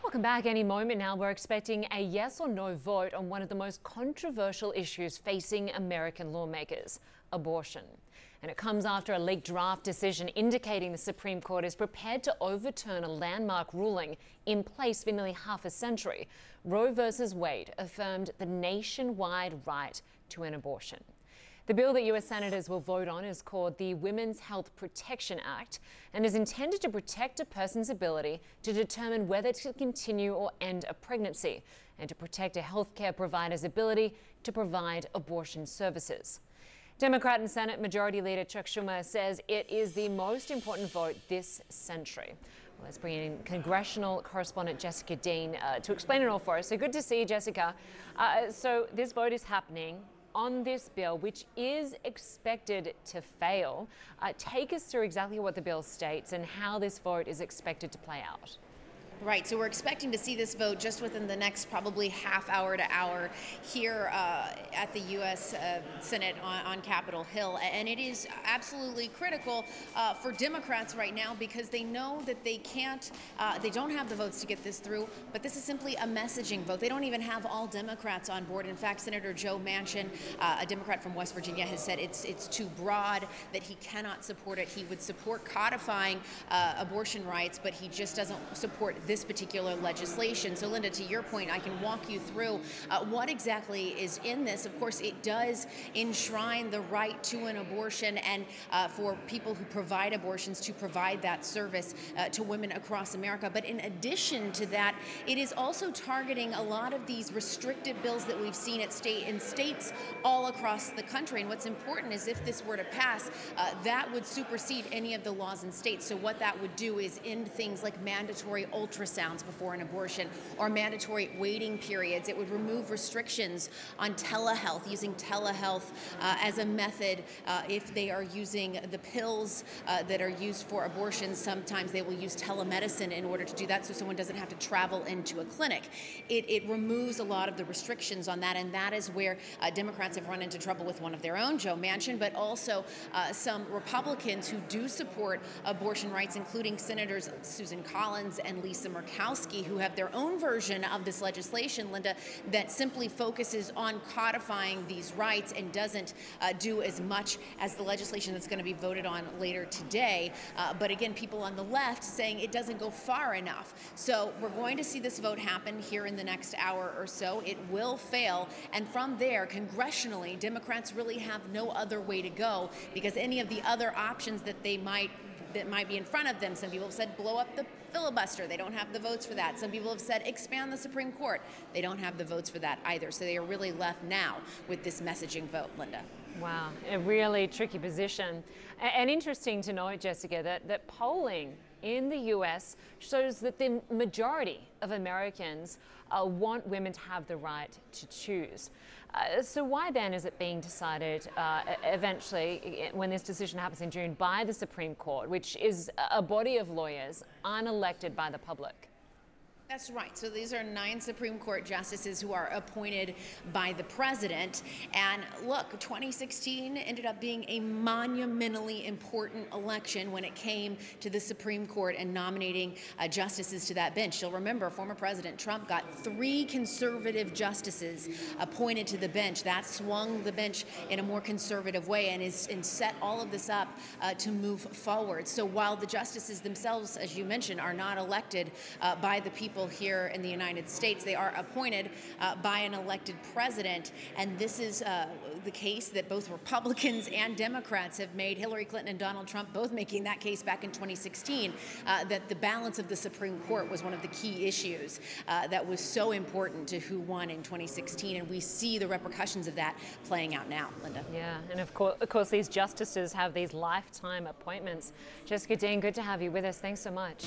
Welcome back. Any moment now, we're expecting a yes or no vote on one of the most controversial issues facing American lawmakers, abortion. And it comes after a leaked draft decision indicating the Supreme Court is prepared to overturn a landmark ruling in place for nearly half a century. Roe versus Wade affirmed the nationwide right to an abortion. The bill that US senators will vote on is called the Women's Health Protection Act and is intended to protect a person's ability to determine whether to continue or end a pregnancy and to protect a healthcare provider's ability to provide abortion services. Democrat and Senate Majority Leader Chuck Schumer says it is the most important vote this century. Well, let's bring in congressional correspondent Jessica Dean to explain it all for us. So good to see you, Jessica. So this vote is happening on this bill, which is expected to fail. Take us through exactly what the bill states and how this vote is expected to play out. Right, so we're expecting to see this vote just within the next probably half hour to hour here at the U.S. Senate on Capitol Hill. And it is absolutely critical for Democrats right now because they know that they don't have the votes to get this through, but this is simply a messaging vote. They don't even have all Democrats on board. In fact, Senator Joe Manchin, a Democrat from West Virginia, has said it's too broad, that he cannot support it. He would support codifying abortion rights, but he just doesn't support this particular legislation. So Linda, to your point, I can walk you through what exactly is in this. Of course, it does enshrine the right to an abortion and for people who provide abortions to provide that service to women across America. But in addition to that, it is also targeting a lot of these restrictive bills that we've seen in states all across the country. And what's important is if this were to pass, that would supersede any of the laws in states. So what that would do is end things like mandatory ultrasounds before an abortion or mandatory waiting periods. It would remove restrictions on telehealth, using telehealth as a method if they are using the pills that are used for abortions. Sometimes they will use telemedicine in order to do that so someone doesn't have to travel into a clinic. It removes a lot of the restrictions on that, and that is where Democrats have run into trouble with one of their own, Joe Manchin, but also some Republicans who do support abortion rights, including Senators Susan Collins and Lisa Murkowski, who have their own version of this legislation, Linda, that simply focuses on codifying these rights and doesn't do as much as the legislation that's going to be voted on later today. But again, people on the left saying it doesn't go far enough. So we're going to see this vote happen here in the next hour or so. It will fail. And from there, congressionally, Democrats really have no other way to go because any of the other options that might be in front of them. Some people have said blow up the filibuster. They don't have the votes for that. Some people have said expand the Supreme Court. They don't have the votes for that either. So they are really left now with this messaging vote, Linda. Wow, a really tricky position. And interesting to note, Jessica, that polling in the US shows that the majority of Americans want women to have the right to choose. So why then is it being decided eventually, when this decision happens in June, by the Supreme Court, which is a body of lawyers unelected by the public? That's right. So these are 9 Supreme Court justices who are appointed by the president. And look, 2016 ended up being a monumentally important election when it came to the Supreme Court and nominating justices to that bench. You'll remember former President Trump got 3 conservative justices appointed to the bench. That swung the bench in a more conservative way and set all of this up to move forward. So while the justices themselves, as you mentioned, are not elected by the people here in the United States, they are appointed by an elected president, and this is the case that both Republicans and Democrats have made. Hillary Clinton and Donald Trump both making that case back in 2016, that the balance of the Supreme Court was one of the key issues that was so important to who won in 2016, and we see the repercussions of that playing out now, Linda. Yeah, and of course these justices have these lifetime appointments. Jessica Dean, good to have you with us. Thanks so much.